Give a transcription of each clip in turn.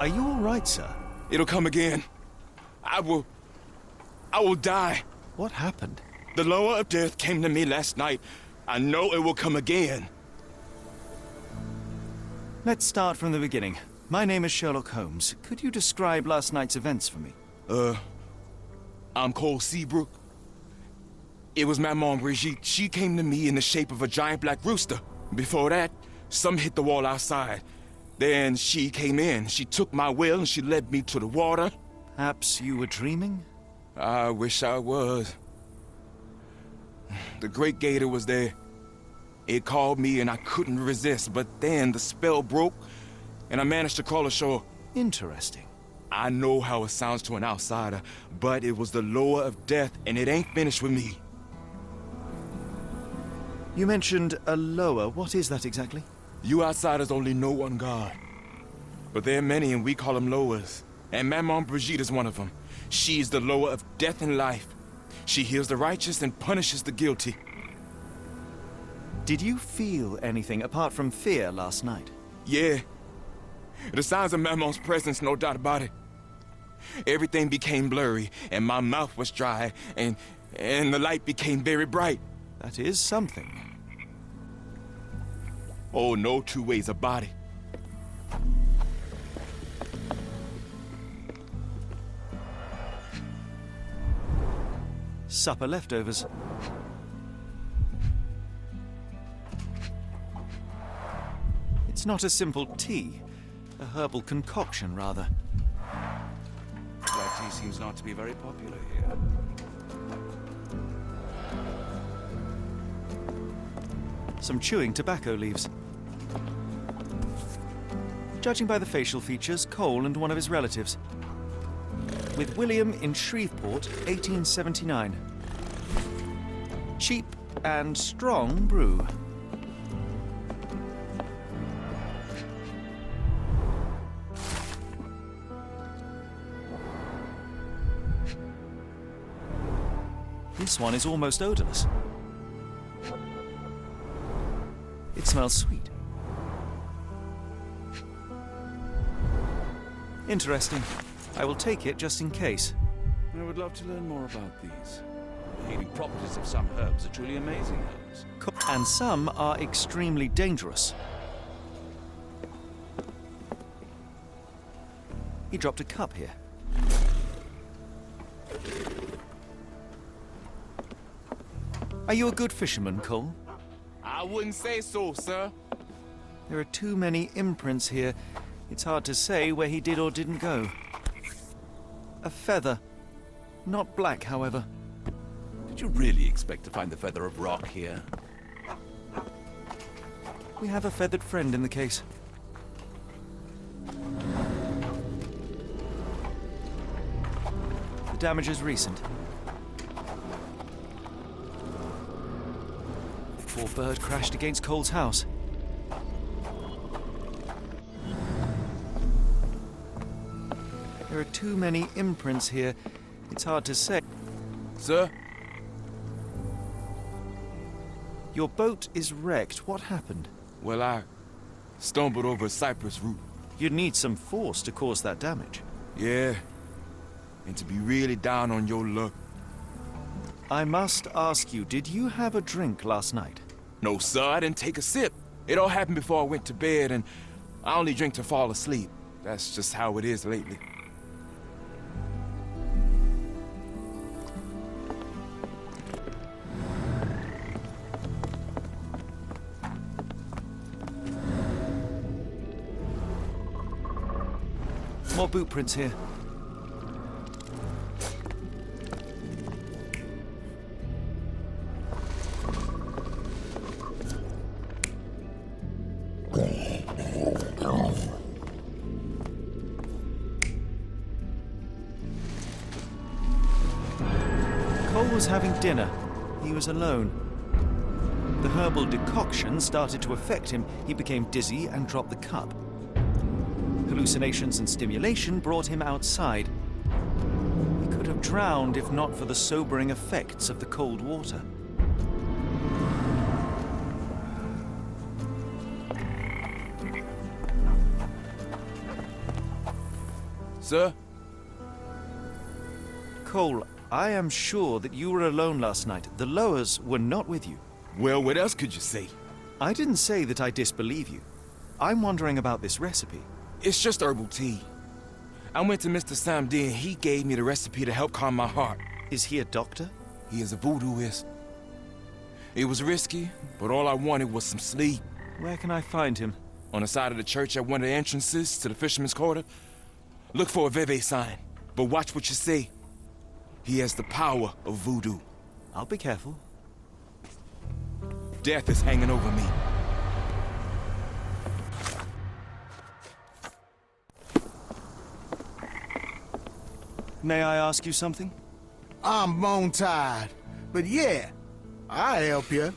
Are you all right, sir? It'll come again. I will die. What happened? The lower of death came to me last night. I know it will come again. Let's start from the beginning. My name is Sherlock Holmes. Could you describe last night's events for me? I'm Cole Seabrook. It was my mom, Brigitte. She came to me in the shape of a giant black rooster. Before that, some hit the wall outside. Then she came in. She took my will and she led me to the water. Perhaps you were dreaming? I wish I was. The great gator was there. It called me and I couldn't resist, but then the spell broke and I managed to crawl ashore. Interesting. I know how it sounds to an outsider, but it was the lower of death and it ain't finished with me. You mentioned a lower. What is that exactly? You outsiders only know one God. But there are many and we call them lowers. And my mom Brigitte is one of them. She is the lower of death and life. She heals the righteous and punishes the guilty. Did you feel anything apart from fear last night? Yeah. The signs of my mom's presence, no doubt about it. Everything became blurry and my mouth was dry and the light became very bright. That is something. Oh, no two ways about it. Supper leftovers. It's not a simple tea. A herbal concoction, rather. Black tea seems not to be very popular here. Some chewing tobacco leaves. Judging by the facial features, Cole and one of his relatives. With William in Shreveport, 1879. Cheap and strong brew. This one is almost odorless. It smells sweet. Interesting. I will take it just in case. I would love to learn more about these. The healing properties of some herbs are truly amazing, Holmes. And some are extremely dangerous. He dropped a cup here. Are you a good fisherman, Cole? I wouldn't say so, sir. There are too many imprints here. It's hard to say where he did or didn't go. A feather. Not black, however. Did you really expect to find the feather of rock here? We have a feathered friend in the case. The damage is recent. Poor bird crashed against Cole's house. There are too many imprints here. It's hard to say. Sir? Your boat is wrecked. What happened? Well, I stumbled over a cypress root. You'd need some force to cause that damage. Yeah. And to be really down on your luck. I must ask you, did you have a drink last night? No, sir, I didn't take a sip. It all happened before I went to bed, and I only drink to fall asleep. That's just how it is lately. More boot prints here. Cole was having dinner. He was alone. The herbal decoction started to affect him. He became dizzy and dropped the cup. Hallucinations and stimulation brought him outside. He could have drowned if not for the sobering effects of the cold water. Sir? Cole, I am sure that you were alone last night. The Lowers were not with you. Well, what else could you say? I didn't say that I disbelieve you. I'm wondering about this recipe. It's just herbal tea. I went to Mr. Samdi and he gave me the recipe to help calm my heart. Is he a doctor? He is a voodooist. It was risky, but all I wanted was some sleep. Where can I find him? On the side of the church at one of the entrances to the Fisherman's Quarter. Look for a Veve sign, but watch what you say. He has the power of voodoo. I'll be careful. Death is hanging over me. May I ask you something? I'm bone tired, but yeah, I'll help you.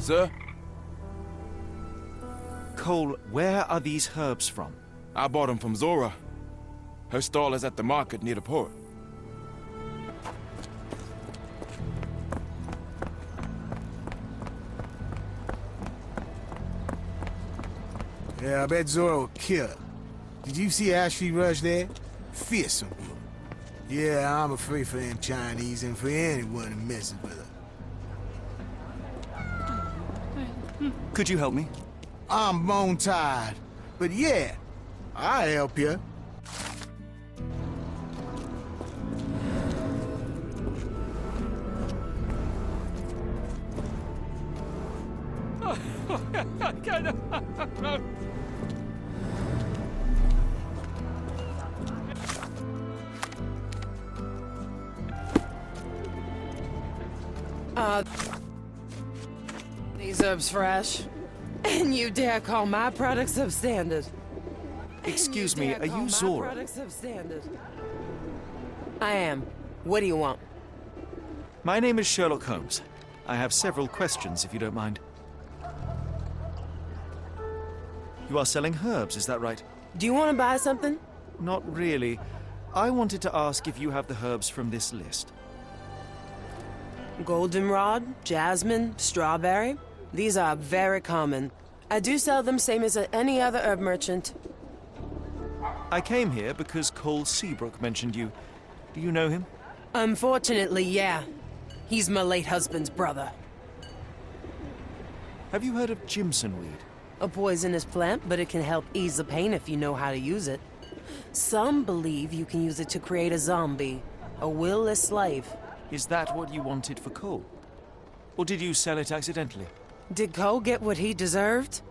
Sir? Cole, where are these herbs from? I bought them from Zora. Her stall is at the market near the port. Yeah, I bet Zora will kill her. Did you see how she rushed there? Fearsome woman. Yeah, I'm afraid for them Chinese and for anyone who messes with her. Could you help me? I'm bone tired, but yeah, I'll help you. These herbs fresh? And you dare call my product substandard? Excuse me, are you Zora? Product substandard? I am. What do you want? My name is Sherlock Holmes. I have several questions, if you don't mind. You are selling herbs, is that right? Do you want to buy something? Not really. I wanted to ask if you have the herbs from this list. Goldenrod, jasmine, strawberry. These are very common. I do sell them same as any other herb merchant. I came here because Cole Seabrook mentioned you. Do you know him? Unfortunately, yeah. He's my late husband's brother. Have you heard of Jimson weed? A poisonous plant, but it can help ease the pain if you know how to use it. Some believe you can use it to create a zombie, a will-less slave. Is that what you wanted for Cole? Or did you sell it accidentally? Did Cole get what he deserved?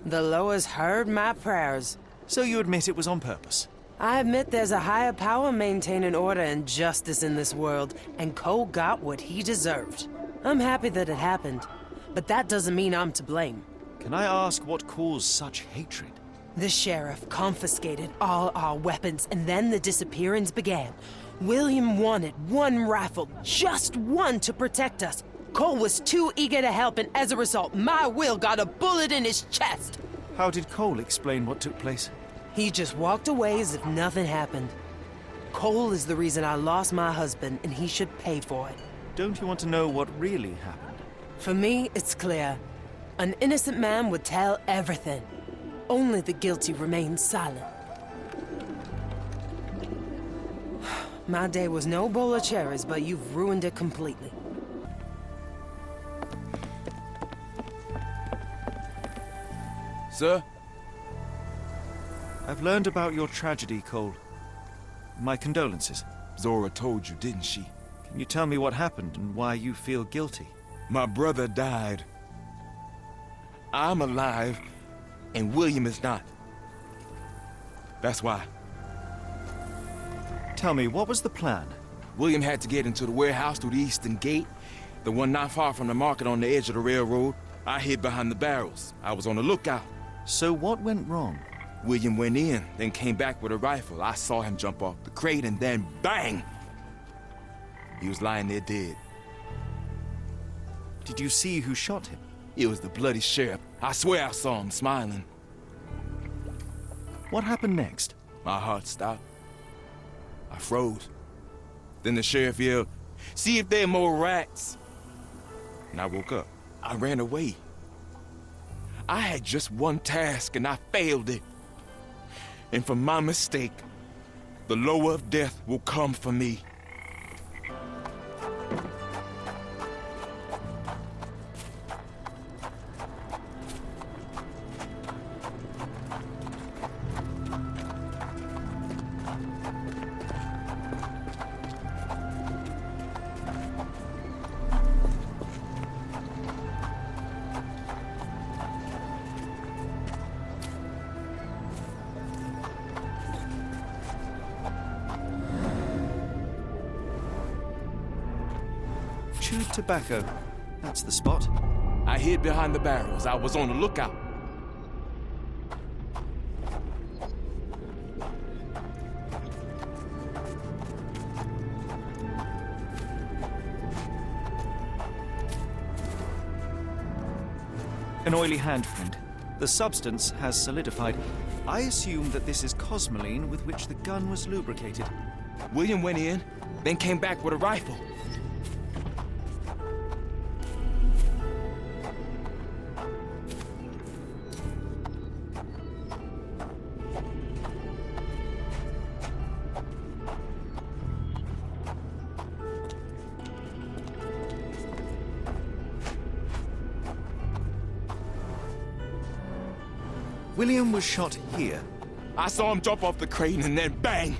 The Loas heard my prayers. So you admit it was on purpose? I admit there's a higher power maintaining order and justice in this world, and Cole got what he deserved. I'm happy that it happened, but that doesn't mean I'm to blame. Can I ask what caused such hatred? The sheriff confiscated all our weapons, and then the disappearance began. William wanted one rifle, just one, to protect us. Cole was too eager to help, and as a result, my Will got a bullet in his chest. How did Cole explain what took place? He just walked away as if nothing happened. Cole is the reason I lost my husband, and he should pay for it. Don't you want to know what really happened? For me, it's clear. An innocent man would tell everything. Only the guilty remain silent. My day was no bowl of cherries, but you've ruined it completely. Sir? I've learned about your tragedy, Cole. My condolences. Zora told you, didn't she? Can you tell me what happened and why you feel guilty? My brother died. I'm alive, and William is not. That's why. Tell me, what was the plan? William had to get into the warehouse through the eastern gate, the one not far from the market on the edge of the railroad. I hid behind the barrels. I was on the lookout. So what went wrong? William went in, then came back with a rifle. I saw him jump off the crate, and then bang! He was lying there dead. Did you see who shot him? It was the bloody sheriff. I swear I saw him smiling. What happened next? My heart stopped. I froze. Then the sheriff yelled, "See if there are more rats." And I woke up. I ran away. I had just one task, and I failed it. And for my mistake, the lower of death will come for me. Chewed tobacco. That's the spot. I hid behind the barrels. I was on the lookout. An oily handprint. The substance has solidified. I assume that this is cosmoline with which the gun was lubricated. William went in, then came back with a rifle. William was shot here. I saw him jump off the crane and then bang!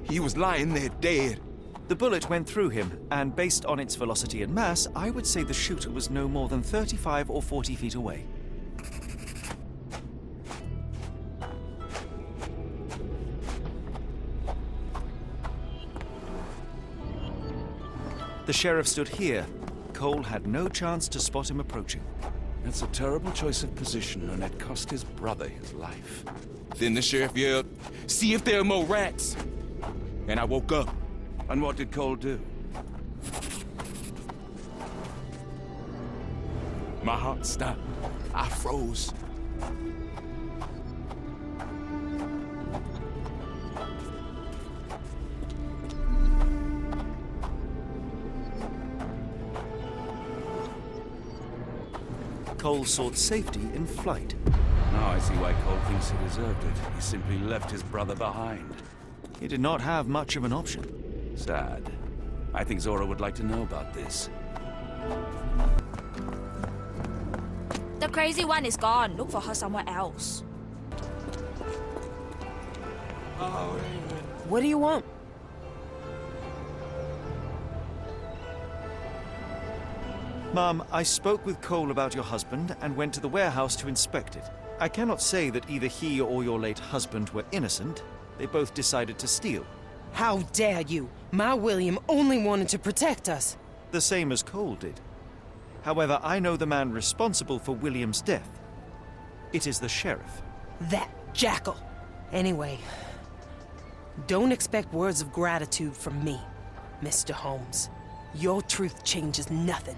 He was lying there dead. The bullet went through him, and based on its velocity and mass, I would say the shooter was no more than 35 or 40 feet away. The sheriff stood here. Cole had no chance to spot him approaching. That's a terrible choice of position, and it cost his brother his life. Then the sheriff yelled, "See if there are more rats!" And I woke up. And what did Cole do? My heart stopped. I froze. Cole sought safety in flight. Now I see why Cole thinks he deserved it. He simply left his brother behind. He did not have much of an option. Sad. I think Zora would like to know about this. The crazy one is gone. Look for her somewhere else. What do you want? Ma'am, I spoke with Cole about your husband and went to the warehouse to inspect it. I cannot say that either he or your late husband were innocent. They both decided to steal. How dare you? My William only wanted to protect us. The same as Cole did. However, I know the man responsible for William's death. It is the sheriff. That jackal. Anyway, don't expect words of gratitude from me, Mr. Holmes. Your truth changes nothing.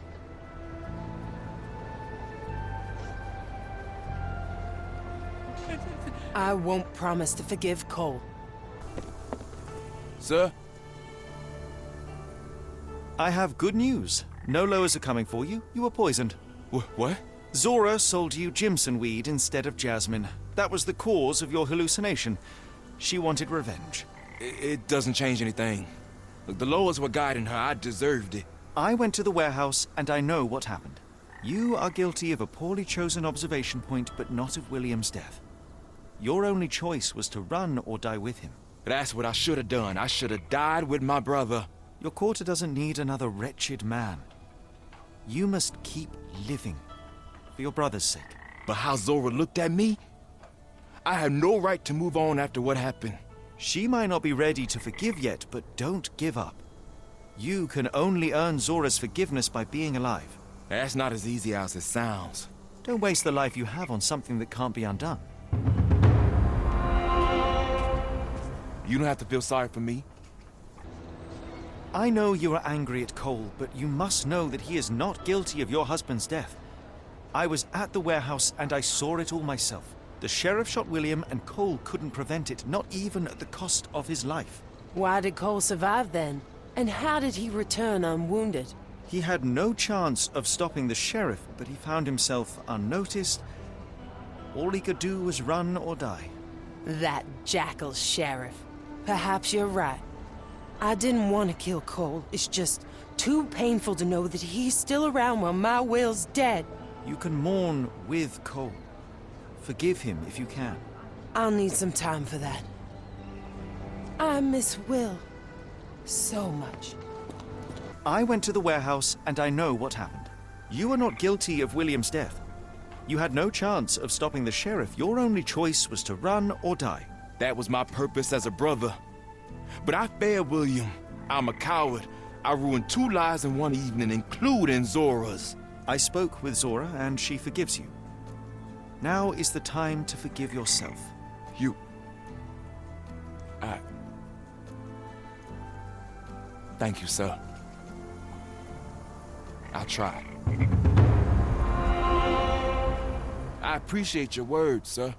I won't promise to forgive Cole. Sir? I have good news. No lowers are coming for you. You were poisoned. What? Zora sold you Jimson weed instead of jasmine. That was the cause of your hallucination. She wanted revenge. It doesn't change anything. Look, the lowers were guiding her. I deserved it. I went to the warehouse and I know what happened. You are guilty of a poorly chosen observation point, but not of William's death. Your only choice was to run or die with him. That's what I should have done. I should have died with my brother. Your quarter doesn't need another wretched man. You must keep living. For your brother's sake. But how Zora looked at me? I have no right to move on after what happened. She might not be ready to forgive yet, but don't give up. You can only earn Zora's forgiveness by being alive. That's not as easy as it sounds. Don't waste the life you have on something that can't be undone. You don't have to feel sorry for me. I know you are angry at Cole, but you must know that he is not guilty of your husband's death. I was at the warehouse and I saw it all myself. The sheriff shot William and Cole couldn't prevent it, not even at the cost of his life. Why did Cole survive then? And how did he return unwounded? He had no chance of stopping the sheriff, but he found himself unnoticed. All he could do was run or die. That jackal sheriff. Perhaps you're right. I didn't want to kill Cole. It's just too painful to know that he's still around while my Will's dead. You can mourn with Cole. Forgive him if you can. I'll need some time for that. I miss Will so much. I went to the warehouse and I know what happened. You are not guilty of William's death. You had no chance of stopping the sheriff. Your only choice was to run or die. That was my purpose as a brother. But I failed William. I'm a coward. I ruined 2 lives in one evening, including Zora's. I spoke with Zora and she forgives you. Now is the time to forgive yourself. Thank you, sir. I'll try. I appreciate your words, sir.